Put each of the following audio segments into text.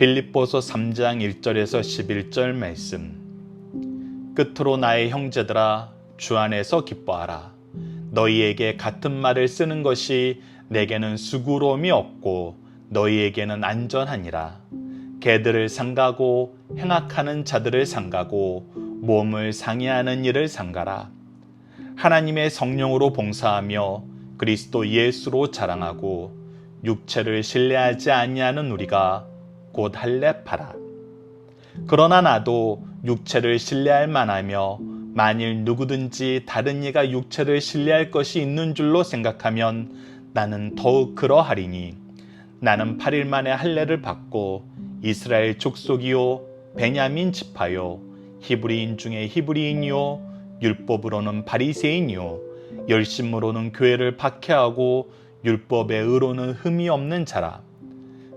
빌립보서 3장 1절에서 11절 말씀. 끝으로 나의 형제들아, 주 안에서 기뻐하라. 너희에게 같은 말을 쓰는 것이 내게는 수고로움이 없고 너희에게는 안전하니라. 개들을 상가고 행악하는 자들을 상가고 몸을 상해하는 일을 상가라. 하나님의 성령으로 봉사하며 그리스도 예수로 자랑하고 육체를 신뢰하지 아니하는 우리가 곧 할례파라. 그러나 나도 육체를 신뢰할 만하며 만일 누구든지 다른 이가 육체를 신뢰할 것이 있는 줄로 생각하면 나는 더욱 그러하리니, 나는 8일 만에 할례를 받고 이스라엘 족속이요 베냐민 지파요 히브리인 중에 히브리인이요 율법으로는 바리새인이요 열심으로는 교회를 박해하고 율법의 의로는 흠이 없는 자라.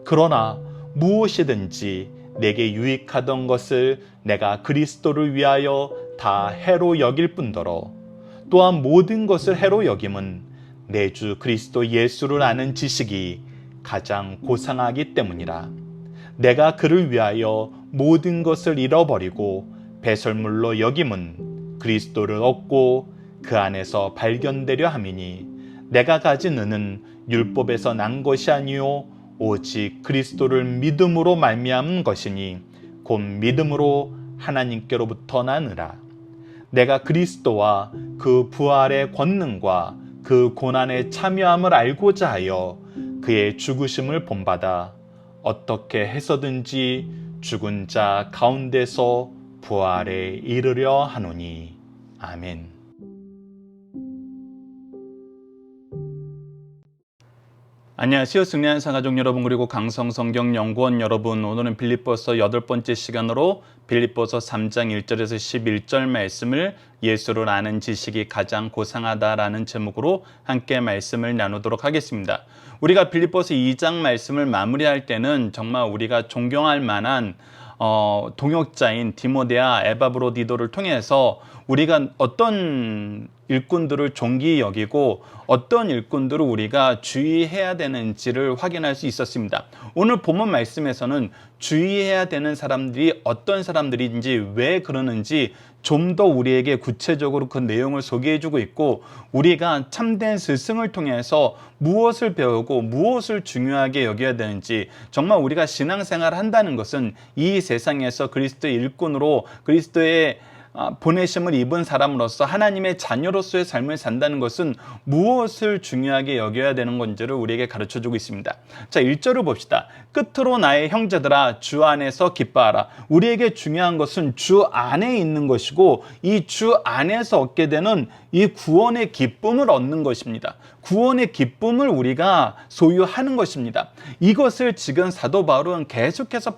그러나 무엇이든지 내게 유익하던 것을 내가 그리스도를 위하여 다 해로 여길 뿐더러 또한 모든 것을 해로 여김은 내 주 그리스도 예수를 아는 지식이 가장 고상하기 때문이라. 내가 그를 위하여 모든 것을 잃어버리고 배설물로 여김은 그리스도를 얻고 그 안에서 발견되려 함이니, 내가 가진 은은 율법에서 난 것이 아니요 오직 그리스도를 믿음으로 말미암은 것이니 곧 믿음으로 하나님께로부터 나느라. 내가 그리스도와 그 부활의 권능과 그 고난에 참여함을 알고자 하여 그의 죽으심을 본받아 어떻게 해서든지 죽은 자 가운데서 부활에 이르려 하노니. 아멘. 안녕하세요. 승리한 사가족 여러분, 그리고 강성성경연구원 여러분, 오늘은 빌립보서 8번째 시간으로 빌립보서 3장 1절에서 11절 말씀을 예수를 아는 지식이 가장 고상하다라는 제목으로 함께 말씀을 나누도록 하겠습니다. 우리가 빌립보서 2장 말씀을 마무리할 때는 정말 우리가 존경할 만한 동역자인 디모데와 에바브로디도를 통해서 우리가 어떤 일꾼들을 존귀히 여기고 어떤 일꾼들을 우리가 주의해야 되는지를 확인할 수 있었습니다. 오늘 본문 말씀에서는 주의해야 되는 사람들이 어떤 사람들인지, 왜 그러는지 좀 더 우리에게 구체적으로 그 내용을 소개해주고 있고, 우리가 참된 스승을 통해서 무엇을 배우고 무엇을 중요하게 여겨야 되는지, 정말 우리가 신앙생활을 한다는 것은 이 세상에서 그리스도의 일꾼으로 그리스도의 보내심을 입은 사람으로서 하나님의 자녀로서의 삶을 산다는 것은 무엇을 중요하게 여겨야 되는 건지를 우리에게 가르쳐주고 있습니다. 자, 1절을 봅시다. 끝으로 나의 형제들아, 주 안에서 기뻐하라. 우리에게 중요한 것은 주 안에 있는 것이고, 이 주 안에서 얻게 되는 이 구원의 기쁨을 얻는 것입니다. 구원의 기쁨을 우리가 소유하는 것입니다. 이것을 지금 사도 바울은 계속해서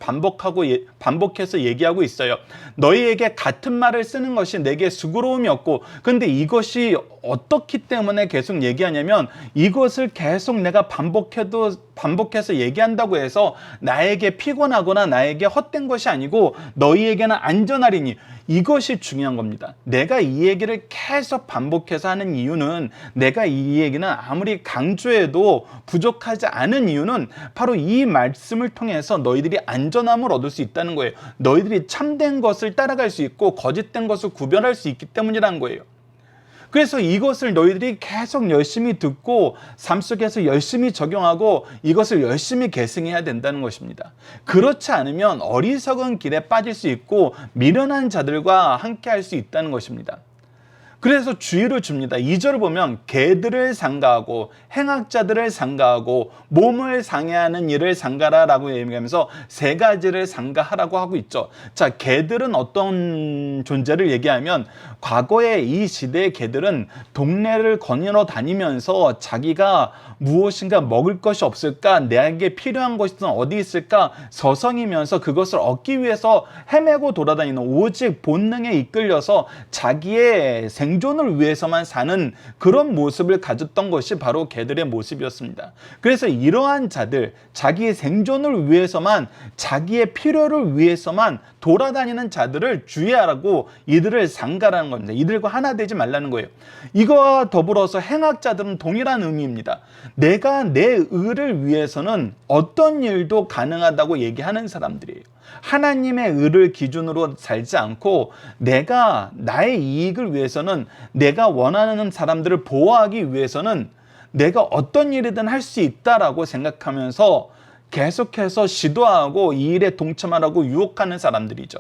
반복해서 얘기하고 있어요. 너희에게 같은 말을 쓰는 것이 내게 수고로움이 없고, 근데 이것이 어떻기 때문에 계속 얘기하냐면, 이것을 계속 내가 반복해서 얘기한다고 해서 나에게 피곤하거나 나에게 헛된 것이 아니고 너희에게는 안전하리니, 이것이 중요한 겁니다. 내가 이 얘기를 계속 반복해서 하는 이유는, 내가 이 얘기는 아무리 강조해도 부족하지 않은 이유는 바로 이 말씀을 통해서 너희들이 안전함을 얻을 수 있다는 거예요. 너희들이 참된 것을 따라갈 수 있고 거짓된 것을 구별할 수 있기 때문이라는 거예요. 그래서 이것을 너희들이 계속 열심히 듣고 삶 속에서 열심히 적용하고 이것을 열심히 계승해야 된다는 것입니다. 그렇지 않으면 어리석은 길에 빠질 수 있고 미련한 자들과 함께 할 수 있다는 것입니다. 그래서 주의를 줍니다. 2절을 보면 개들을 상가하고 행악자들을 상가하고 몸을 상해하는 일을 상가라라고 얘기하면서 세 가지를 상가하라고 하고 있죠. 자, 개들은 어떤 존재를 얘기하면, 과거에 이 시대의 개들은 동네를 거닐어 다니면서 자기가 무엇인가 먹을 것이 없을까, 내게 필요한 것은 어디 있을까 서성이면서 그것을 얻기 위해서 헤매고 돌아다니는, 오직 본능에 이끌려서 자기의 생존 생존을 위해서만 사는 그런 모습을 가졌던 것이 바로 걔들의 모습이었습니다. 그래서 이러한 자들, 자기의 생존을 위해서만, 자기의 필요를 위해서만 돌아다니는 자들을 주의하라고 이들을 상가라는 겁니다. 이들과 하나 되지 말라는 거예요. 이거와 더불어서 행악자들은 동일한 의미입니다. 내가 내 의를 위해서는 어떤 일도 가능하다고 얘기하는 사람들이에요. 하나님의 의를 기준으로 살지 않고 내가 나의 이익을 위해서는, 내가 원하는 사람들을 보호하기 위해서는 내가 어떤 일이든 할 수 있다라고 생각하면서 계속해서 시도하고 이 일에 동참하라고 유혹하는 사람들이죠.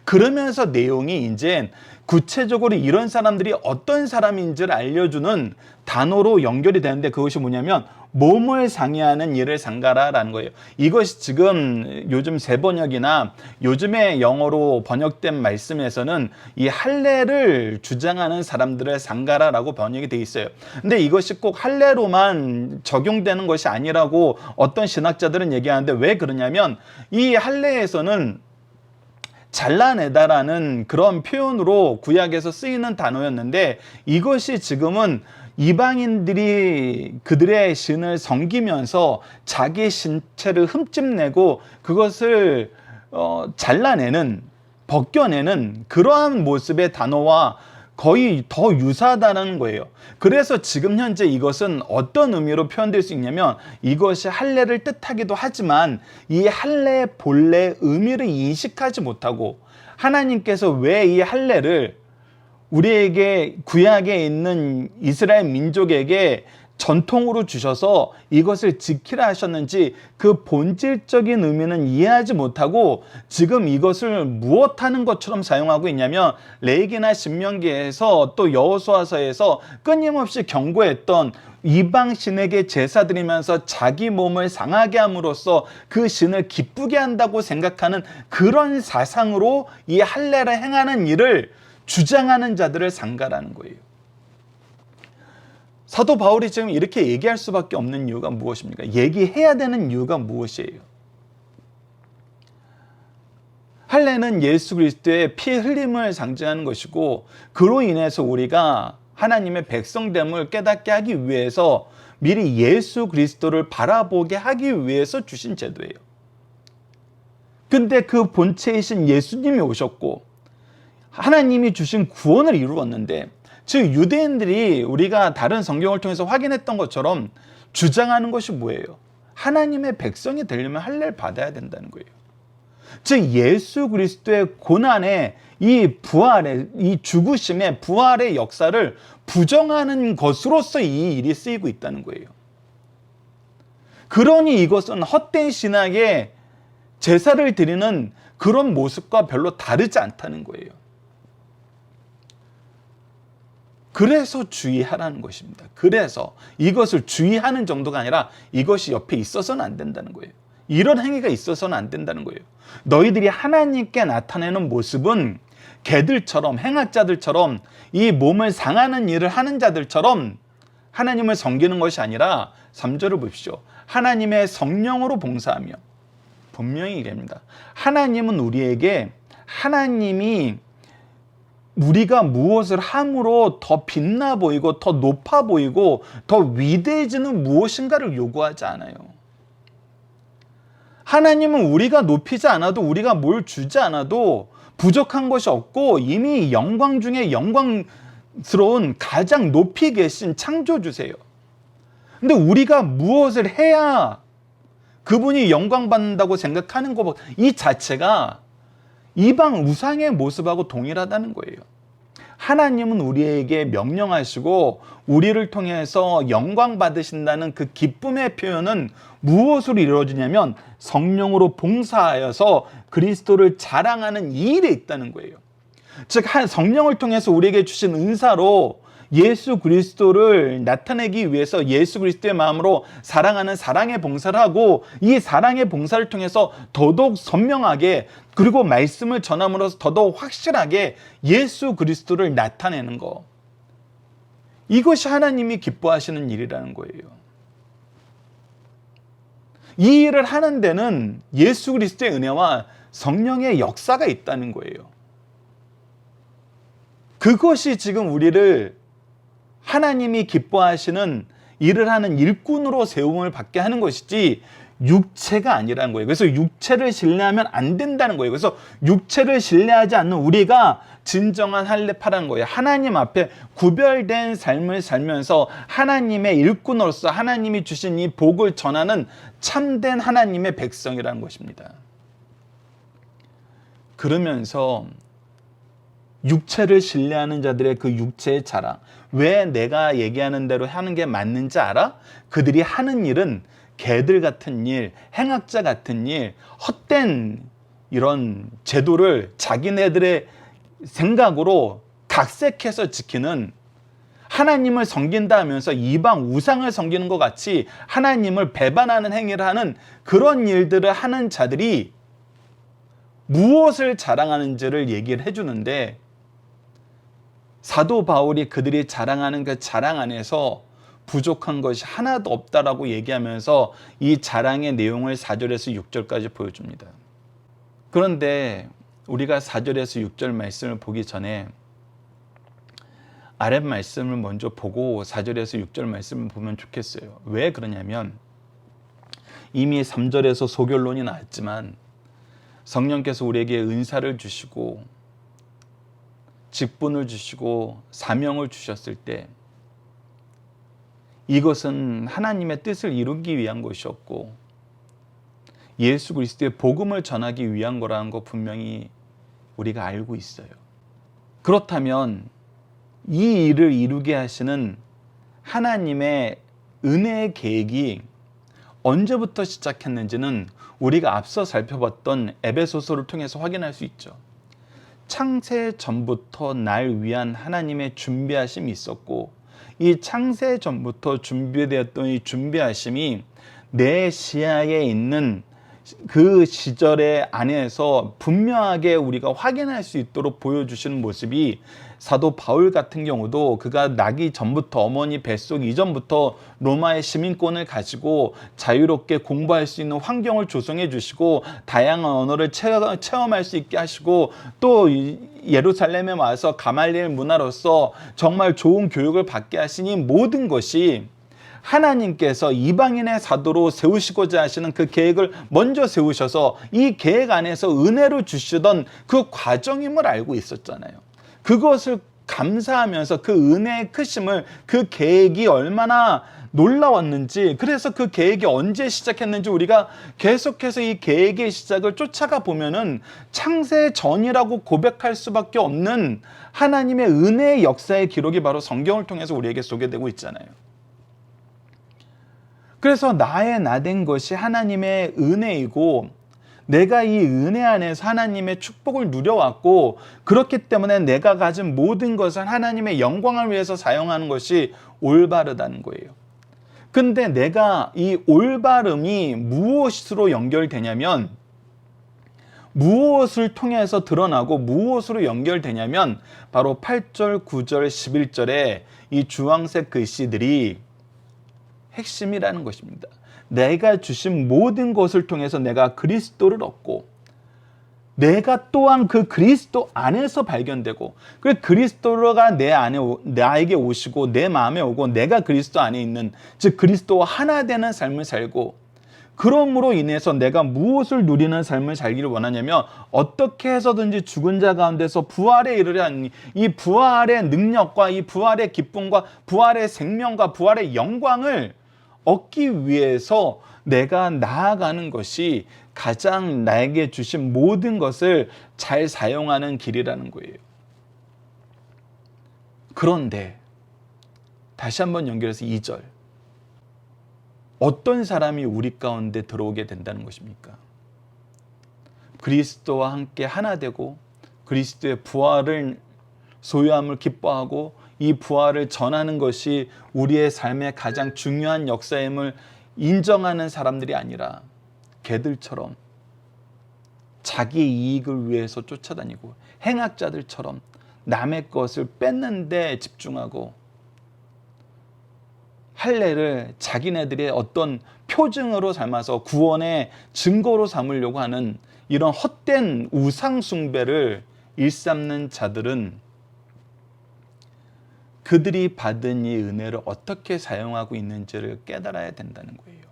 그러면서 내용이 이제 구체적으로 이런 사람들이 어떤 사람인지를 알려주는 단어로 연결이 되는데, 그것이 뭐냐면 몸을 상해하는 일을 상가라라는 거예요. 이것이 지금 요즘 새번역이나 요즘의 영어로 번역된 말씀에서는 이 할례를 주장하는 사람들을 상가라라고 번역이 돼 있어요. 근데 이것이 꼭 할례로만 적용되는 것이 아니라고 어떤 신학자들은 얘기하는데, 왜 그러냐면 이 할례에서는 잘라내다라는 그런 표현으로 구약에서 쓰이는 단어였는데, 이것이 지금은 이방인들이 그들의 신을 섬기면서 자기 신체를 흠집내고 그것을 잘라내는, 벗겨내는 그러한 모습의 단어와 거의 더 유사하다는 거예요. 그래서 지금 현재 이것은 어떤 의미로 표현될 수 있냐면, 이것이 할례를 뜻하기도 하지만 이 할례의 본래 의미를 인식하지 못하고, 하나님께서 왜 이 할례를 우리에게, 구약에 있는 이스라엘 민족에게 전통으로 주셔서 이것을 지키라 하셨는지 그 본질적인 의미는 이해하지 못하고 지금 이것을 무엇하는 것처럼 사용하고 있냐면, 레위기나 신명기에서 또 여호수아서에서 끊임없이 경고했던 이방 신에게 제사 드리면서 자기 몸을 상하게 함으로써 그 신을 기쁘게 한다고 생각하는 그런 사상으로 이 할례를 행하는 일을 주장하는 자들을 상가라는 거예요. 사도 바울이 지금 이렇게 얘기할 수밖에 없는 이유가 무엇입니까? 얘기해야 되는 이유가 무엇이에요? 할례는 예수 그리스도의 피 흘림을 상징하는 것이고, 그로 인해서 우리가 하나님의 백성됨을 깨닫게 하기 위해서 미리 예수 그리스도를 바라보게 하기 위해서 주신 제도예요. 근데 그 본체이신 예수님이 오셨고 하나님이 주신 구원을 이루었는데, 즉 유대인들이 우리가 다른 성경을 통해서 확인했던 것처럼 주장하는 것이 뭐예요? 하나님의 백성이 되려면 할례를 받아야 된다는 거예요. 즉 예수 그리스도의 고난의 이 부활의, 이 죽으심의 부활의 역사를 부정하는 것으로서 이 일이 쓰이고 있다는 거예요. 그러니 이것은 헛된 신학의 제사를 드리는 그런 모습과 별로 다르지 않다는 거예요. 그래서 주의하라는 것입니다. 그래서 이것을 주의하는 정도가 아니라 이것이 옆에 있어서는 안 된다는 거예요. 이런 행위가 있어서는 안 된다는 거예요. 너희들이 하나님께 나타내는 모습은 개들처럼, 행악자들처럼, 이 몸을 상하는 일을 하는 자들처럼 하나님을 섬기는 것이 아니라 3절을 보십시오. 하나님의 성령으로 봉사하며, 분명히 얘기합니다. 하나님은 우리에게, 하나님이 우리가 무엇을 함으로 더 빛나 보이고 더 높아 보이고 더 위대해지는 무엇인가를 요구하지 않아요. 하나님은 우리가 높이지 않아도, 우리가 뭘 주지 않아도 부족한 것이 없고 이미 영광 중에 영광스러운 가장 높이 계신 창조주세요. 근데 우리가 무엇을 해야 그분이 영광 받는다고 생각하는 것, 이 자체가 이방 우상의 모습하고 동일하다는 거예요. 하나님은 우리에게 명령하시고 우리를 통해서 영광 받으신다는 그 기쁨의 표현은 무엇으로 이루어지냐면 성령으로 봉사하여서 그리스도를 자랑하는 이 일에 있다는 거예요. 즉 성령을 통해서 우리에게 주신 은사로 예수 그리스도를 나타내기 위해서 예수 그리스도의 마음으로 사랑하는 사랑의 봉사를 하고, 이 사랑의 봉사를 통해서 더더욱 선명하게, 그리고 말씀을 전함으로써 더더욱 확실하게 예수 그리스도를 나타내는 것, 이것이 하나님이 기뻐하시는 일이라는 거예요. 이 일을 하는 데는 예수 그리스도의 은혜와 성령의 역사가 있다는 거예요. 그것이 지금 우리를 하나님이 기뻐하시는 일을 하는 일꾼으로 세움을 받게 하는 것이지 육체가 아니라는 거예요. 그래서 육체를 신뢰하면 안 된다는 거예요. 그래서 육체를 신뢰하지 않는 우리가 진정한 할례파라는 거예요. 하나님 앞에 구별된 삶을 살면서 하나님의 일꾼으로서 하나님이 주신 이 복을 전하는 참된 하나님의 백성이라는 것입니다. 그러면서 육체를 신뢰하는 자들의 그 육체의 자랑, 왜 내가 얘기하는 대로 하는 게 맞는지 알아? 그들이 하는 일은 개들 같은 일, 행악자 같은 일, 헛된 이런 제도를 자기네들의 생각으로 각색해서 지키는, 하나님을 섬긴다 하면서 이방 우상을 섬기는 것 같이 하나님을 배반하는 행위를 하는 그런 일들을 하는 자들이 무엇을 자랑하는지를 얘기를 해주는데, 사도 바울이 그들이 자랑하는 그 자랑 안에서 부족한 것이 하나도 없다라고 얘기하면서 이 자랑의 내용을 4절에서 6절까지 보여줍니다. 그런데 우리가 4절에서 6절 말씀을 보기 전에 아랫 말씀을 먼저 보고 4절에서 6절 말씀을 보면 좋겠어요. 왜 그러냐면 이미 3절에서 소결론이 나왔지만 성령께서 우리에게 은사를 주시고 직분을 주시고 사명을 주셨을 때 이것은 하나님의 뜻을 이루기 위한 것이었고 예수 그리스도의 복음을 전하기 위한 거라는 거 분명히 우리가 알고 있어요. 그렇다면 이 일을 이루게 하시는 하나님의 은혜의 계획이 언제부터 시작했는지는 우리가 앞서 살펴봤던 에베소서를 통해서 확인할 수 있죠. 창세 전부터 날 위한 하나님의 준비하심이 있었고 이 창세 전부터 준비되었던 이 준비하심이 내 시야에 있는 그 시절의 안에서 분명하게 우리가 확인할 수 있도록 보여주시는 모습이 사도 바울 같은 경우도 그가 나기 전부터 어머니 뱃속 이전부터 로마의 시민권을 가지고 자유롭게 공부할 수 있는 환경을 조성해 주시고 다양한 언어를 체험할 수 있게 하시고 또 예루살렘에 와서 가말리엘 문화로서 정말 좋은 교육을 받게 하시니 모든 것이 하나님께서 이방인의 사도로 세우시고자 하시는 그 계획을 먼저 세우셔서 이 계획 안에서 은혜로 주시던 그 과정임을 알고 있었잖아요. 그것을 감사하면서 그 은혜의 크심을, 그 계획이 얼마나 놀라웠는지, 그래서 그 계획이 언제 시작했는지 우리가 계속해서 이 계획의 시작을 쫓아가 보면은 창세 전이라고 고백할 수밖에 없는 하나님의 은혜의 역사의 기록이 바로 성경을 통해서 우리에게 소개되고 있잖아요. 그래서 나의 나된 것이 하나님의 은혜이고 내가 이 은혜 안에서 하나님의 축복을 누려왔고 그렇기 때문에 내가 가진 모든 것은 하나님의 영광을 위해서 사용하는 것이 올바르다는 거예요. 근데 내가 이 올바름이 무엇으로 연결되냐면 무엇을 통해서 드러나고 무엇으로 연결되냐면 바로 8절, 9절, 11절에 이 주황색 글씨들이 핵심이라는 것입니다. 내가 주신 모든 것을 통해서 내가 그리스도를 얻고 내가 또한 그 그리스도 안에서 발견되고 그 그리스도가 내 안에 나에게 오시고 내 마음에 오고 내가 그리스도 안에 있는 즉 그리스도와 하나 되는 삶을 살고 그러므로 인해서 내가 무엇을 누리는 삶을 살기를 원하냐면 어떻게 해서든지 죽은 자 가운데서 부활에 이르려 하니 이 부활의 능력과 이 부활의 기쁨과 부활의 생명과 부활의 영광을 얻기 위해서 내가 나아가는 것이 가장 나에게 주신 모든 것을 잘 사용하는 길이라는 거예요. 그런데 다시 한번 연결해서 2절. 어떤 사람이 우리 가운데 들어오게 된다는 것입니까? 그리스도와 함께 하나 되고 그리스도의 부활을 소유함을 기뻐하고 이 부활을 전하는 것이 우리의 삶의 가장 중요한 역사임을 인정하는 사람들이 아니라 개들처럼 자기 이익을 위해서 쫓아다니고 행악자들처럼 남의 것을 뺏는 데 집중하고 할례를 자기네들의 어떤 표징으로 삼아서 구원의 증거로 삼으려고 하는 이런 헛된 우상 숭배를 일삼는 자들은 그들이 받은 이 은혜를 어떻게 사용하고 있는지를 깨달아야 된다는 거예요.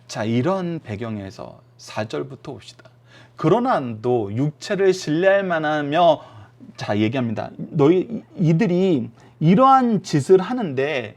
자, 이런 배경에서 4절부터 봅시다. 그러나 너 육체를 신뢰할 만하며, 자, 얘기합니다. 이들이 이러한 짓을 하는데,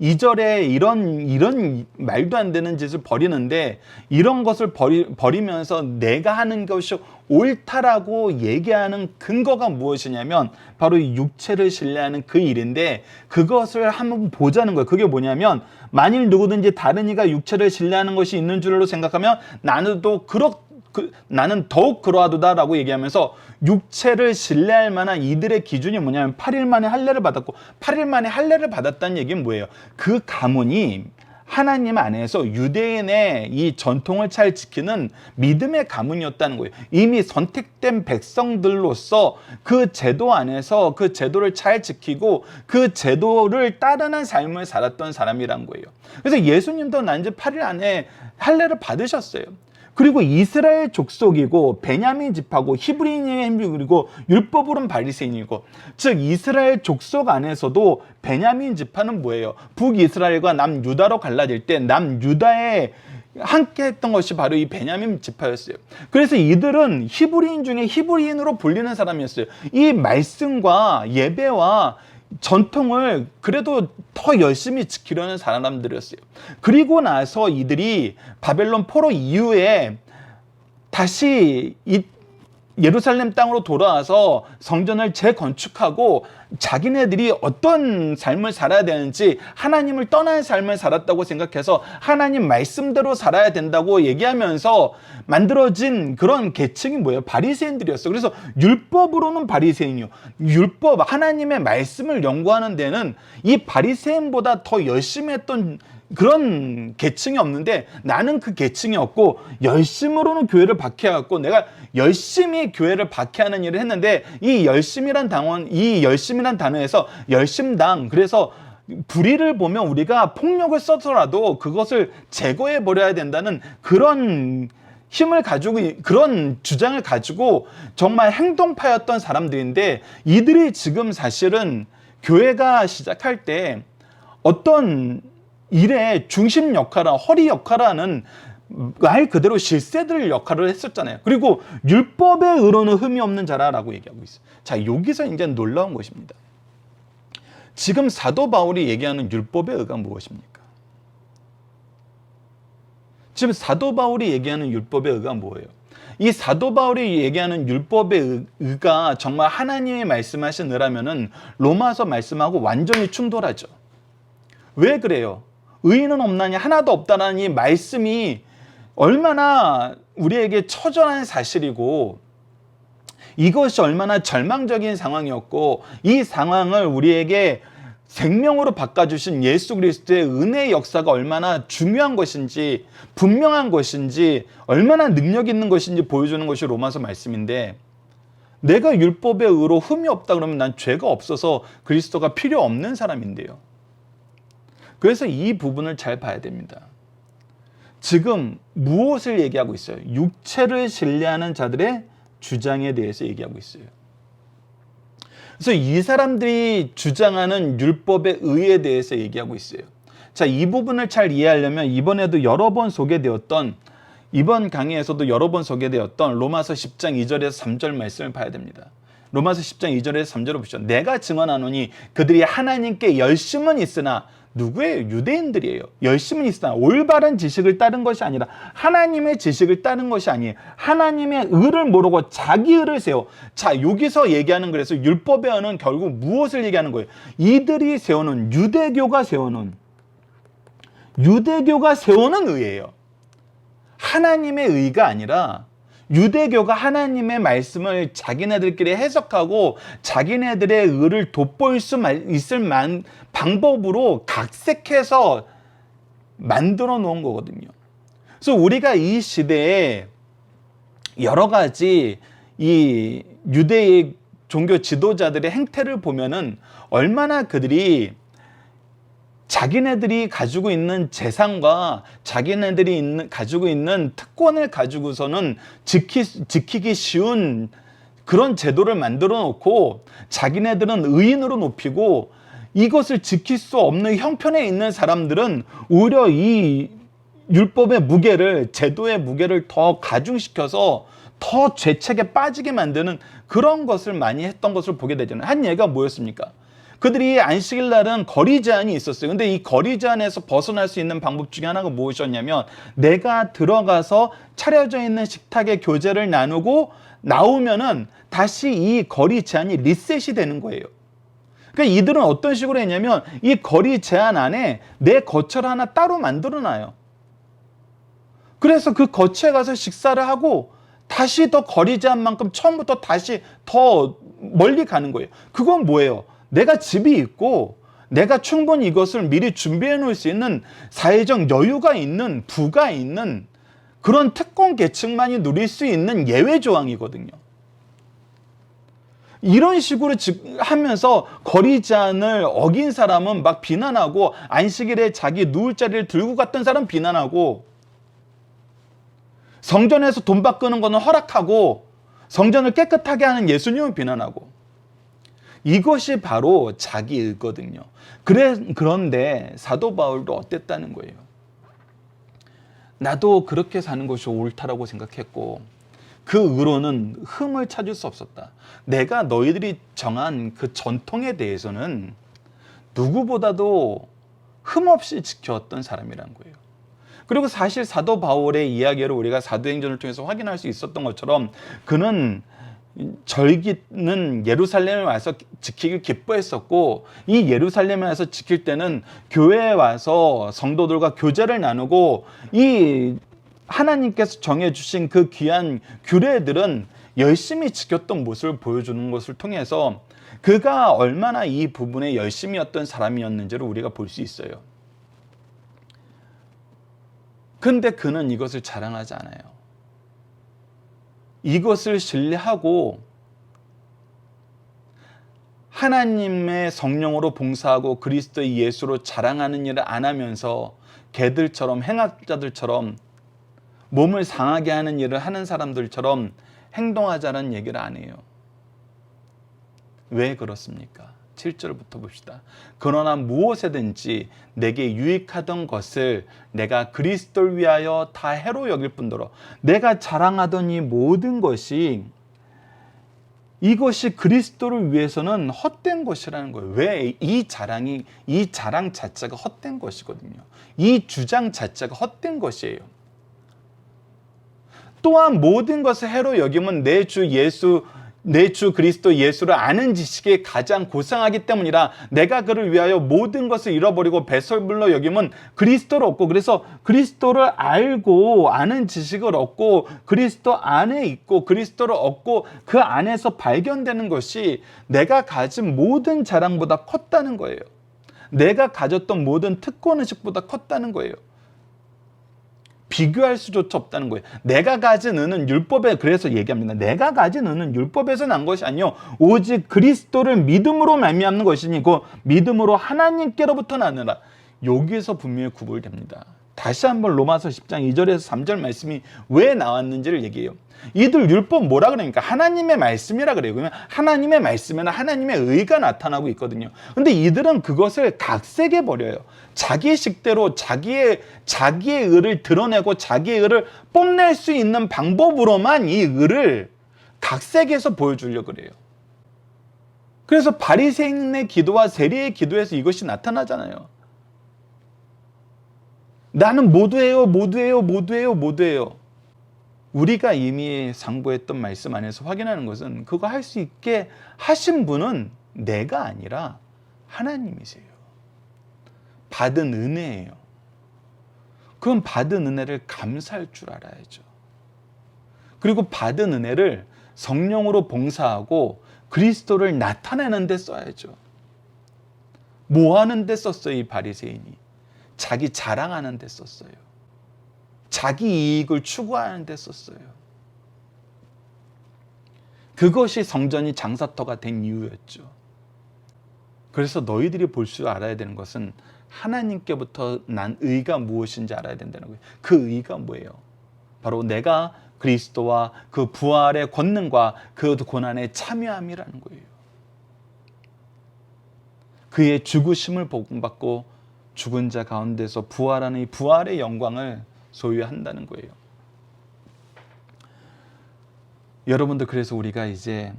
2절에 이런 말도 안 되는 짓을 벌이는데, 이런 것을 버리면서 내가 하는 것이 옳다라고 얘기하는 근거가 무엇이냐면 바로 이 육체를 신뢰하는 그 일인데, 그것을 한번 보자는 거예요. 그게 뭐냐면, 만일 누구든지 다른 이가 육체를 신뢰하는 것이 있는 줄로 생각하면 나는 더욱 그러하도다라고 얘기하면서, 육체를 신뢰할 만한 이들의 기준이 뭐냐면 8일 만에 할례를 받았고, 8일 만에 할례를 받았다는 얘기는 뭐예요? 그 가문이 하나님 안에서 유대인의 이 전통을 잘 지키는 믿음의 가문이었다는 거예요. 이미 선택된 백성들로서 그 제도 안에서 그 제도를 잘 지키고 그 제도를 따르는 삶을 살았던 사람이란 거예요. 그래서 예수님도 난지 8일 안에 할례를 받으셨어요. 그리고 이스라엘 족속이고 베냐민 지파고 히브리인이 그리고 율법으로는 바리새인이고, 즉 이스라엘 족속 안에서도 베냐민 지파는 뭐예요? 북이스라엘과 남유다로 갈라질 때 남유다에 함께 했던 것이 바로 이 베냐민 지파였어요. 그래서 이들은 히브리인 중에 히브리인으로 불리는 사람이었어요. 이 말씀과 예배와 전통을 그래도 더 열심히 지키려는 사람들이었어요. 그리고 나서 이들이 바벨론 포로 이후에 다시 이 예루살렘 땅으로 돌아와서 성전을 재건축하고 자기네들이 어떤 삶을 살아야 되는지, 하나님을 떠난 삶을 살았다고 생각해서 하나님 말씀대로 살아야 된다고 얘기하면서 만들어진 그런 계층이 뭐예요? 바리새인들이었어요. 그래서 율법으로는 바리새인이요, 율법, 하나님의 말씀을 연구하는 데는 이 바리새인보다 더 열심히 했던 그런 계층이 없는데, 나는 그 계층이 없고 열심으로는 교회를 박해하고 내가 열심히 교회를 박해하는 일을 했는데, 이 열심이란 단어에서 열심당, 그래서 불의를 보면 우리가 폭력을 써서라도 그것을 제거해 버려야 된다는 그런 힘을 가지고, 그런 주장을 가지고 정말 행동파였던 사람들인데, 이들이 지금 사실은 교회가 시작할 때 어떤 일의 중심 역할을, 허리 역할을 말 그대로 실세들 역할을 했었잖아요. 그리고 율법의 의로는 흠이 없는 자라라고 얘기하고 있어요. 자, 여기서 이제 놀라운 것입니다. 지금 사도 바울이 얘기하는 율법의 의가 무엇입니까? 지금 사도 바울이 얘기하는 율법의 의가 뭐예요? 이 사도 바울이 얘기하는 율법의 의가 정말 하나님이 말씀하신 의라면은 로마서 말씀하고 완전히 충돌하죠. 왜 그래요? 의인은 없나니 하나도 없다라는 이 말씀이 얼마나 우리에게 처절한 사실이고, 이것이 얼마나 절망적인 상황이었고, 이 상황을 우리에게 생명으로 바꿔주신 예수 그리스도의 은혜의 역사가 얼마나 중요한 것인지, 분명한 것인지, 얼마나 능력 있는 것인지 보여주는 것이 로마서 말씀인데, 내가 율법의 의로 흠이 없다 그러면 난 죄가 없어서 그리스도가 필요 없는 사람인데요. 그래서 이 부분을 잘 봐야 됩니다. 지금 무엇을 얘기하고 있어요? 육체를 신뢰하는 자들의 주장에 대해서 얘기하고 있어요. 그래서 이 사람들이 주장하는 율법의 의에 대해서 얘기하고 있어요. 자, 이 부분을 잘 이해하려면 이번에도 여러 번 소개되었던, 이번 강의에서도 여러 번 소개되었던 로마서 10장 2절에서 3절 말씀을 봐야 됩니다. 로마서 10장 2절에서 3절을 보시죠. 내가 증언하노니 그들이 하나님께 열심은 있으나, 누구예요? 유대인들이에요. 열심은 있으나 올바른 지식을 따른 것이 아니라, 하나님의 지식을 따른 것이 아니에요. 하나님의 의를 모르고 자기 의를 세워. 자, 여기서 얘기하는, 그래서 율법의 의는 결국 무엇을 얘기하는 거예요? 이들이 세우는, 유대교가 세우는 의예요. 하나님의 의가 아니라 유대교가 하나님의 말씀을 자기네들끼리 해석하고 자기네들의 의를 돋보일 수 있을 방법으로 각색해서 만들어 놓은 거거든요. 그래서 우리가 이 시대에 여러 가지 이 유대의 종교 지도자들의 행태를 보면은 얼마나 그들이 자기네들이 가지고 있는 재산과 자기네들이 가지고 있는 특권을 가지고서는 지키기 쉬운 그런 제도를 만들어 놓고 자기네들은 의인으로 높이고 이것을 지킬 수 없는 형편에 있는 사람들은 오히려 이 율법의 무게를, 제도의 무게를 더 가중시켜서 더 죄책에 빠지게 만드는 그런 것을 많이 했던 것을 보게 되잖아요. 한 예가 뭐였습니까? 그들이 안식일 날은 거리 제한이 있었어요. 근데 이 거리 제한에서 벗어날 수 있는 방법 중에 하나가 무엇이었냐면 내가 들어가서 차려져 있는 식탁에 교제를 나누고 나오면은 다시 이 거리 제한이 리셋이 되는 거예요. 그러니까 이들은 어떤 식으로 했냐면 이 거리 제한 안에 내 거처를 하나 따로 만들어 놔요. 그래서 그 거처에 가서 식사를 하고 다시 더 거리 제한만큼 처음부터 다시 더 멀리 가는 거예요. 그건 뭐예요? 내가 집이 있고 내가 충분히 이것을 미리 준비해 놓을 수 있는 사회적 여유가 있는, 부가 있는 그런 특권 계층만이 누릴 수 있는 예외 조항이거든요. 이런 식으로 하면서 거리 제한을 어긴 사람은 막 비난하고 안식일에 자기 누울 자리를 들고 갔던 사람 비난하고 성전에서 돈 바꾸는 거는 허락하고 성전을 깨끗하게 하는 예수님은 비난하고 이것이 바로 자기 의거든요. 그런데 사도 바울도 어땠다는 거예요. 나도 그렇게 사는 것이 옳다라고 생각했고 그 의로는 흠을 찾을 수 없었다. 내가 너희들이 정한 그 전통에 대해서는 누구보다도 흠없이 지켰던 사람이란 거예요. 그리고 사실 사도 바울의 이야기를 우리가 사도행전을 통해서 확인할 수 있었던 것처럼 그는 절기는 예루살렘에 와서 지키길 기뻐했었고 이 예루살렘에 와서 지킬 때는 교회에 와서 성도들과 교제를 나누고 이 하나님께서 정해주신 그 귀한 규례들은 열심히 지켰던 모습을 보여주는 것을 통해서 그가 얼마나 이 부분에 열심이었던 사람이었는지를 우리가 볼 수 있어요. 근데 그는 이것을 자랑하지 않아요. 이것을 신뢰하고 하나님의 성령으로 봉사하고 그리스도의 예수로 자랑하는 일을 안 하면서 개들처럼 행악자들처럼 몸을 상하게 하는 일을 하는 사람들처럼 행동하자는 얘기를 안 해요. 왜 그렇습니까? 7절부터 봅시다. 그러나 무엇에든지 내게 유익하던 것을 내가 그리스도를 위하여 다 해로 여길 뿐더러 내가 자랑하던 이 모든 것이 이것이 그리스도를 위해서는 헛된 것이라는 거예요. 왜? 이 자랑 자체가 헛된 것이거든요. 이 주장 자체가 헛된 것이에요. 또한 모든 것을 해로 여기면 내 주 그리스도 예수를 아는 지식이 가장 고상하기 때문이라 내가 그를 위하여 모든 것을 잃어버리고 배설물로 여기면 그리스도를 얻고 그래서 그리스도를 알고 아는 지식을 얻고 그리스도 안에 있고 그리스도를 얻고 그 안에서 발견되는 것이 내가 가진 모든 자랑보다 컸다는 거예요. 내가 가졌던 모든 특권의식보다 컸다는 거예요. 비교할 수조차 없다는 거예요. 내가 가진 은은 율법에 그래서 얘기합니다. 내가 가진 은은 율법에서 난 것이 아니요 오직 그리스도를 믿음으로 말미암는 것이니 그 믿음으로 하나님께로부터 나느라. 여기에서 분명히 구분됩니다. 다시 한번 로마서 10장 2절에서 3절 말씀이 왜 나왔는지를 얘기해요. 이들 율법 뭐라 그러니까 하나님의 말씀이라 그래요. 그러면 하나님의 말씀에는 하나님의 의가 나타나고 있거든요. 근데 이들은 그것을 각색해 버려요. 자기 식대로 자기의 의를 드러내고 자기의 의를 뽐낼 수 있는 방법으로만 이 의를 각색해서 보여주려고 그래요. 그래서 바리새인의 기도와 세리의 기도에서 이것이 나타나잖아요. 나는 모두예요, 모두예요, 모두예요, 모두예요. 우리가 이미 상고했던 말씀 안에서 확인하는 것은 그거 할 수 있게 하신 분은 내가 아니라 하나님이세요. 받은 은혜예요. 그건 받은 은혜를 감사할 줄 알아야죠. 그리고 받은 은혜를 성령으로 봉사하고 그리스도를 나타내는 데 써야죠. 뭐 하는 데 썼어요, 이 바리새인이? 자기 자랑하는 데 썼어요. 자기 이익을 추구하는 데 썼어요. 그것이 성전이 장사터가 된 이유였죠. 그래서 너희들이 볼 줄 알아야 되는 것은 하나님께부터 난 의가 무엇인지 알아야 된다는 거예요. 그 의가 뭐예요? 바로 내가 그리스도와 그 부활의 권능과 그 고난에 참여함이라는 거예요. 그의 죽으심을 복음받고 죽은 자 가운데서 부활하는 이 부활의 영광을 소유한다는 거예요. 여러분들, 그래서 우리가 이제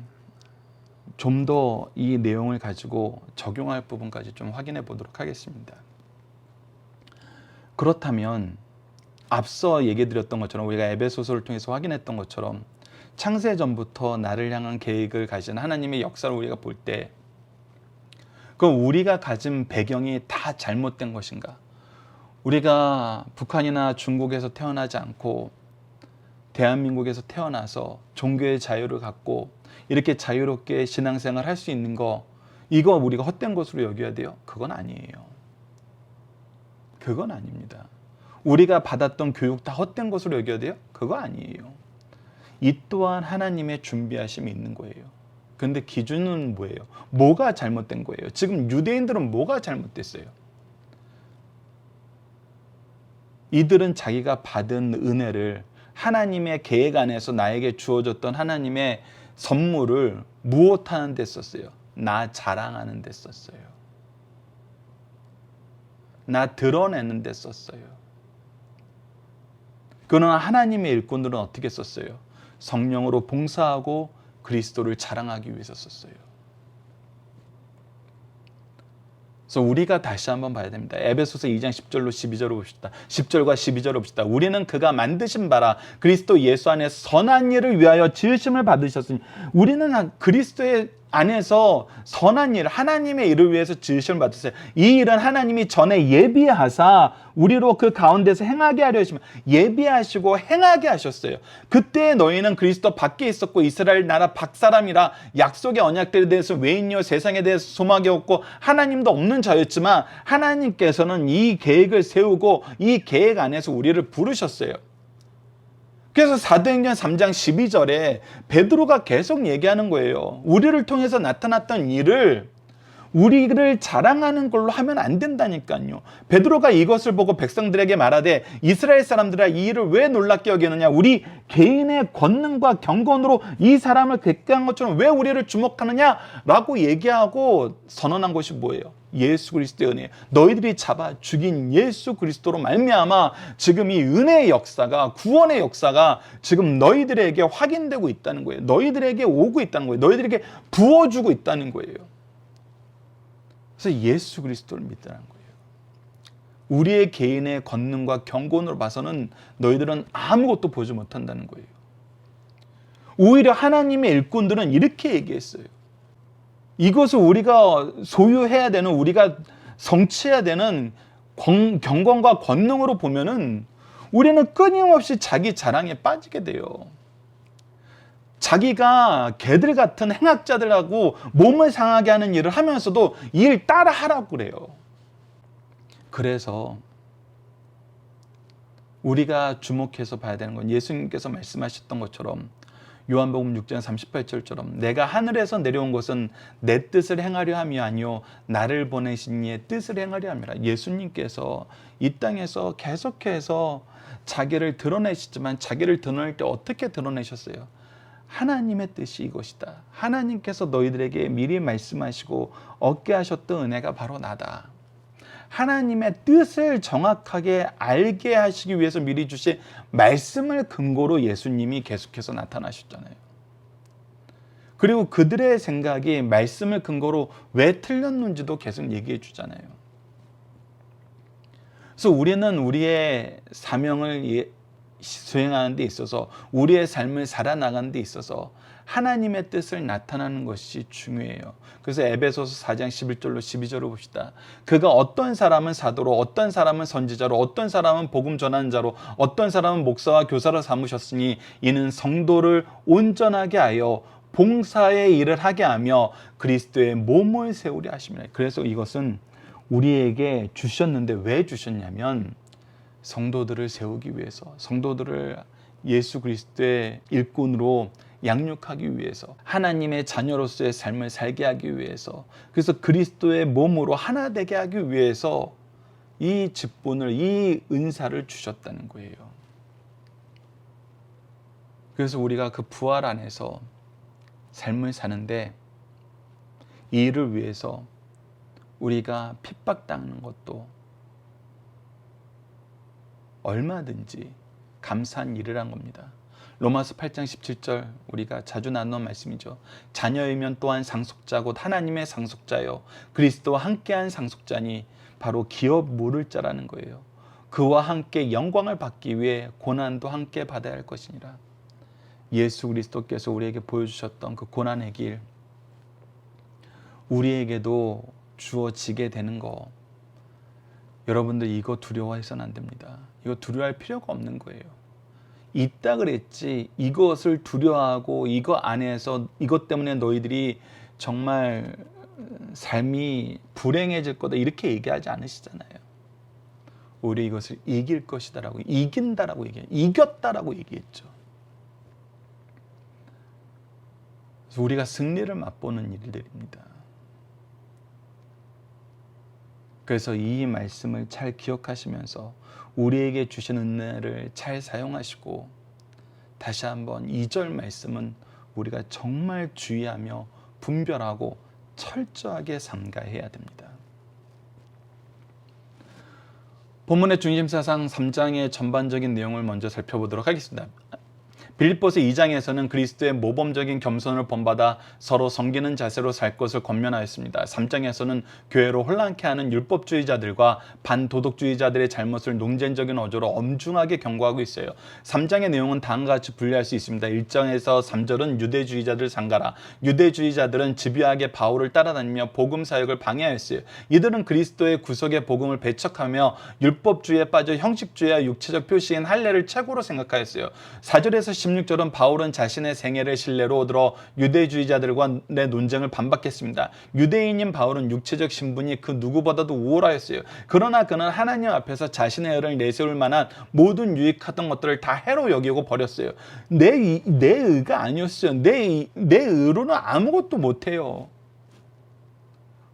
좀 더 이 내용을 가지고 적용할 부분까지 좀 확인해 보도록 하겠습니다. 그렇다면 앞서 얘기 드렸던 것처럼, 우리가 에베소서를 통해서 확인했던 것처럼, 창세전부터 나를 향한 계획을 가진 하나님의 역사를 우리가 볼 때, 그럼 우리가 가진 배경이 다 잘못된 것인가? 우리가 북한이나 중국에서 태어나지 않고 대한민국에서 태어나서 종교의 자유를 갖고 이렇게 자유롭게 신앙생활 할 수 있는 거, 이거 우리가 헛된 것으로 여겨야 돼요? 그건 아니에요. 그건 아닙니다. 우리가 받았던 교육 다 헛된 것으로 여겨야 돼요? 그거 아니에요. 이 또한 하나님의 준비하심이 있는 거예요. 근데 기준은 뭐예요? 뭐가 잘못된 거예요? 지금 유대인들은 뭐가 잘못됐어요? 이들은 자기가 받은 은혜를, 하나님의 계획 안에서 나에게 주어졌던 하나님의 선물을 무엇하는 데 썼어요? 나 자랑하는 데 썼어요. 나 드러내는 데 썼어요. 그러나 하나님의 일꾼들은 어떻게 썼어요? 성령으로 봉사하고 그리스도를 자랑하기 위해서 썼어요. 그래서 우리가 다시 한번 봐야 됩니다. 에베소서 2장 10절로 12절을 봅시다. 10절과 12절을 봅시다. 우리는 그가 만드신 바라 그리스도 예수 안에서 선한 일을 위하여 지으심을 받으셨으니, 우리는 그리스도의 안에서 선한 일, 하나님의 일을 위해서 지으심을 받으세요. 이 일은 하나님이 전에 예비하사 우리로 그 가운데서 행하게 하려 하시면, 예비하시고 행하게 하셨어요. 그때 너희는 그리스도 밖에 있었고 이스라엘 나라 밖 사람이라 약속의 언약들에 대해서 외인이요 세상에 대해서 소망이 없고 하나님도 없는 자였지만, 하나님께서는 이 계획을 세우고 이 계획 안에서 우리를 부르셨어요. 그래서 사도행전 3장 12절에 베드로가 계속 얘기하는 거예요. 우리를 통해서 나타났던 일을 우리를 자랑하는 걸로 하면 안 된다니까요. 베드로가 이것을 보고 백성들에게 말하되, 이스라엘 사람들아 이 일을 왜 놀랍게 여기느냐? 우리 개인의 권능과 경건으로 이 사람을 객기한 것처럼 왜 우리를 주목하느냐? 라고 얘기하고 선언한 것이 뭐예요? 예수 그리스도의 은혜. 너희들이 잡아 죽인 예수 그리스도로 말미암아 지금 이 은혜의 역사가, 구원의 역사가 지금 너희들에게 확인되고 있다는 거예요. 너희들에게 오고 있다는 거예요. 너희들에게 부어주고 있다는 거예요. 그래서 예수 그리스도를 믿으라는 거예요. 우리의 개인의 권능과 경건으로 봐서는 너희들은 아무것도 보지 못한다는 거예요. 오히려 하나님의 일꾼들은 이렇게 얘기했어요. 이것을 우리가 소유해야 되는, 우리가 성취해야 되는 경건과 권능으로 보면은 우리는 끊임없이 자기 자랑에 빠지게 돼요. 자기가 개들 같은 행악자들하고 몸을 상하게 하는 일을 하면서도 이 일 따라 하라고 그래요. 그래서 우리가 주목해서 봐야 되는 건, 예수님께서 말씀하셨던 것처럼 요한복음 6장 38절처럼 내가 하늘에서 내려온 것은 내 뜻을 행하려 함이 아니요 나를 보내신 이의 뜻을 행하려 함이라. 예수님께서 이 땅에서 계속해서 자기를 드러내시지만, 자기를 드러낼 때 어떻게 드러내셨어요? 하나님의 뜻이 이것이다. 하나님께서 너희들에게 미리 말씀하시고 얻게 하셨던 은혜가 바로 나다. 하나님의 뜻을 정확하게 알게 하시기 위해서 미리 주신 말씀을 근거로 예수님이 계속해서 나타나셨잖아요. 그리고 그들의 생각이 말씀을 근거로 왜 틀렸는지도 계속 얘기해 주잖아요. 그래서 우리는 우리의 사명을 수행하는 데 있어서, 우리의 삶을 살아나가는 데 있어서 하나님의 뜻을 나타나는 것이 중요해요. 그래서 에베소서 4장 11절로 12절을 봅시다. 그가 어떤 사람은 사도로, 어떤 사람은 선지자로, 어떤 사람은 복음 전하는 자로, 어떤 사람은 목사와 교사로 삼으셨으니 이는 성도를 온전하게 하여 봉사의 일을 하게 하며 그리스도의 몸을 세우려 하심이라. 그래서 이것은 우리에게 주셨는데 왜 주셨냐면, 성도들을 세우기 위해서, 성도들을 예수 그리스도의 일꾼으로 양육하기 위해서, 하나님의 자녀로서의 삶을 살게 하기 위해서, 그래서 그리스도의 몸으로 하나 되게 하기 위해서 이 직분을, 이 은사를 주셨다는 거예요. 그래서 우리가 그 부활 안에서 삶을 사는데 이 일을 위해서 우리가 핍박당하는 것도 얼마든지 감사한 일이란 겁니다. 로마서 8장 17절 우리가 자주 나누는 말씀이죠. 자녀이면 또한 상속자 곧 하나님의 상속자요 그리스도와 함께한 상속자니 바로 기업 모를 자라는 거예요. 그와 함께 영광을 받기 위해 고난도 함께 받아야 할 것이니라. 예수 그리스도께서 우리에게 보여주셨던 그 고난의 길 우리에게도 주어지게 되는 거, 여러분들 이거 두려워해서는 안 됩니다. 이거 두려워할 필요가 없는 거예요. 있다 그랬지 이것을 두려워하고 이거 안에서 이것 때문에 너희들이 정말 삶이 불행해질 거다 이렇게 얘기하지 않으시잖아요. 오히려 이것을 이길 것이다라고, 이긴다라고 얘기해요. 이겼다라고 얘기했죠. 그래서 우리가 승리를 맛보는 일들입니다. 그래서 이 말씀을 잘 기억하시면서 우리에게 주신 은혜를 잘 사용하시고, 다시 한번 2절 말씀은 우리가 정말 주의하며 분별하고 철저하게 삼가해야 됩니다. 본문의 중심사상 3장의 전반적인 내용을 먼저 살펴보도록 하겠습니다. 빌립보서 2장에서는 그리스도의 모범적인 겸손을 본받아 서로 섬기는 자세로 살 것을 권면하였습니다. 3장에서는 교회로 혼란케 하는 율법주의자들과 반도덕주의자들의 잘못을 논쟁적인 어조로 엄중하게 경고하고 있어요. 3장의 내용은 다음과 같이 분류할 수 있습니다. 1장에서 3절은 유대주의자들 상가라. 유대주의자들은 집요하게 바울을 따라다니며 복음 사역을 방해하였어요. 이들은 그리스도의 구속의 복음을 배척하며 율법주의에 빠져 형식주의와 육체적 표시인 할례를 최고로 생각하였어요. 4절에서 16절은 바울은 자신의 생애를 신뢰로 들어 유대주의자들과의 논쟁을 반박했습니다. 유대인인 바울은 육체적 신분이 그 누구보다도 우월하였어요. 그러나 그는 하나님 앞에서 자신의 의를 내세울 만한 모든 유익하던 것들을 다 해로 여기고 버렸어요. 내 의가 아니었어요. 내 의로는 아무것도 못해요.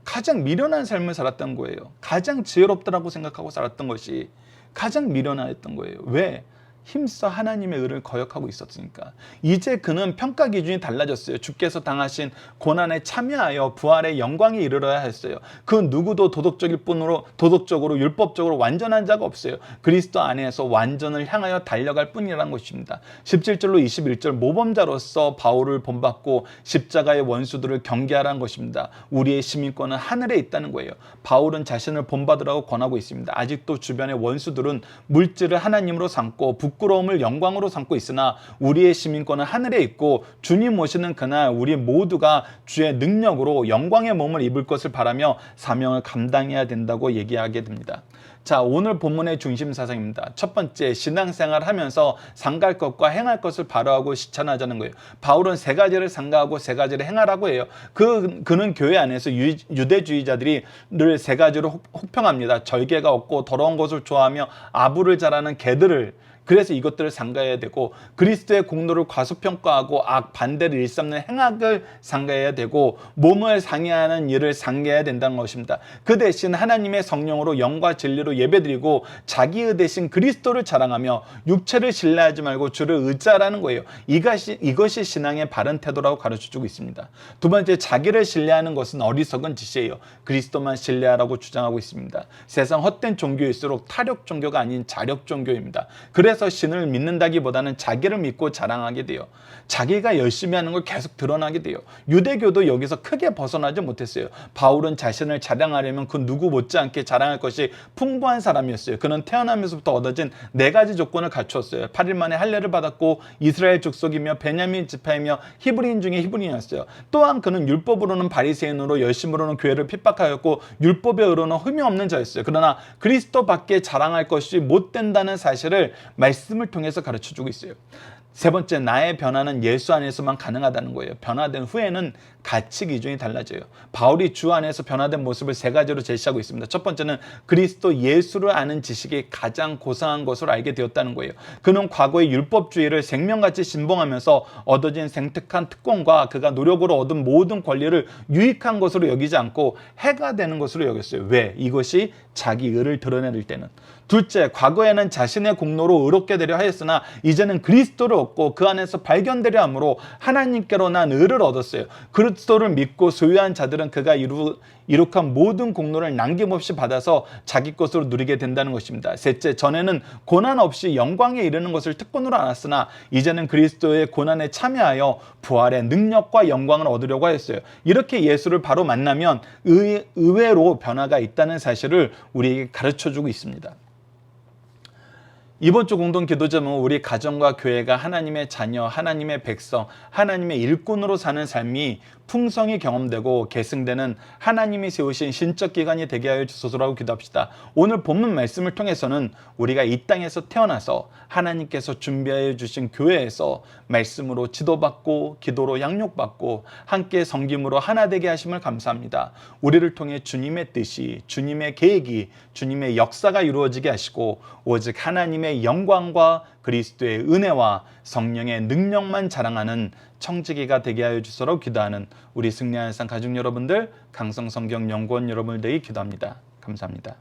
가장 미련한 삶을 살았던 거예요. 가장 지혜롭다라고 생각하고 살았던 것이 가장 미련했던 거예요. 왜? 힘써 하나님의 의를 거역하고 있었으니까. 이제 그는 평가 기준이 달라졌어요. 주께서 당하신 고난에 참여하여 부활의 영광에 이르러야 했어요. 그 누구도 도덕적으로 율법적으로 완전한 자가 없어요. 그리스도 안에서 완전을 향하여 달려갈 뿐이라는 것입니다. 17절로 21절 모범자로서 바울을 본받고 십자가의 원수들을 경계하라는 것입니다. 우리의 시민권은 하늘에 있다는 거예요. 바울은 자신을 본받으라고 권하고 있습니다. 아직도 주변의 원수들은 물질을 하나님으로 삼고 부끄러움을 영광으로 삼고 있으나 우리의 시민권은 하늘에 있고 주님 오시는 그날 우리 모두가 주의 능력으로 영광의 몸을 입을 것을 바라며 사명을 감당해야 된다고 얘기하게 됩니다. 자, 오늘 본문의 중심 사상입니다. 첫 번째, 신앙생활을 하면서 상갈 것과 행할 것을 바로하고 실천하자는 거예요. 바울은 세 가지를 상가하고 세 가지를 행하라고 해요. 그는 교회 안에서 유대주의자들이 늘 세 가지로 혹평합니다. 절개가 없고 더러운 것을 좋아하며 아부를 잘하는 개들을, 그래서 이것들을 상가해야 되고, 그리스도의 공로를 과소평가하고 반대를 일삼는 행악을 상가해야 되고, 몸을 상해하는 일을 상가해야 된다는 것입니다. 그 대신 하나님의 성령으로 영과 진리로 예배드리고 자기의 대신 그리스도를 자랑하며 육체를 신뢰하지 말고 주를 의지하라는 거예요. 이것이 신앙의 바른 태도라고 가르쳐주고 있습니다. 두 번째, 자기를 신뢰하는 것은 어리석은 짓이에요. 그리스도만 신뢰하라고 주장하고 있습니다. 세상 헛된 종교일수록 타력 종교가 아닌 자력 종교입니다. 그래서 신을 믿는다기보다는 자기를 믿고 자랑하게 돼요. 자기가 열심히 하는 걸 계속 드러나게 돼요. 유대교도 여기서 크게 벗어나지 못했어요. 바울은 자신을 자랑하려면 그 누구 못지않게 자랑할 것이 풍부한 사람이었어요. 그는 태어나면서부터 얻어진 4가지 조건을 갖추었어요. 8일 만에 할례를 받았고 이스라엘 족속이며 베냐민 지파이며 히브리인 중에 히브리인이었어요. 또한 그는 율법으로는 바리새인으로 열심으로는 교회를 핍박하였고 율법의 의로는 흠이 없는 자였어요. 그러나 그리스도밖에 자랑할 것이 못 된다는 사실을 말씀을 통해서 가르쳐주고 있어요. 세 번째, 나의 변화는 예수 안에서만 가능하다는 거예요. 변화된 후에는 가치 기준이 달라져요. 바울이 주 안에서 변화된 모습을 3가지로 제시하고 있습니다. 첫 번째는 그리스도 예수를 아는 지식이 가장 고상한 것으로 알게 되었다는 거예요. 그는 과거의 율법주의를 생명같이 신봉하면서 얻어진 생특한 특권과 그가 노력으로 얻은 모든 권리를 유익한 것으로 여기지 않고 해가 되는 것으로 여겼어요. 왜? 이것이 자기 의를 드러낼 때는. 둘째, 과거에는 자신의 공로로 의롭게 되려 하였으나 이제는 그리스도를 얻고 그 안에서 발견되려 함으로 하나님께로 난 의를 얻었어요. 그리스도를 믿고 소유한 자들은 그가 이룩한 모든 공로를 남김없이 받아서 자기 것으로 누리게 된다는 것입니다. 셋째, 전에는 고난 없이 영광에 이르는 것을 특권으로 알았으나 이제는 그리스도의 고난에 참여하여 부활의 능력과 영광을 얻으려고 하였어요. 이렇게 예수를 바로 만나면 의외로 변화가 있다는 사실을 우리에게 가르쳐주고 있습니다. 이번 주 공동 기도 제목은 우리 가정과 교회가 하나님의 자녀, 하나님의 백성, 하나님의 일꾼으로 사는 삶이 풍성히 경험되고 계승되는 하나님이 세우신 신적 기관이 되게 하여 주소서라고 기도합시다. 오늘 본문 말씀을 통해서는 우리가 이 땅에서 태어나서 하나님께서 준비하여 주신 교회에서 말씀으로 지도받고 기도로 양육받고 함께 섬김으로 하나 되게 하심을 감사합니다. 우리를 통해 주님의 뜻이, 주님의 계획이, 주님의 역사가 이루어지게 하시고 오직 하나님의 영광과 그리스도의 은혜와 성령의 능력만 자랑하는 청지기가 되게 하여 주소서 기도하는 우리 승리하는 상 가족 여러분들, 강성성경연구원 여러분을 대해 기도합니다. 감사합니다.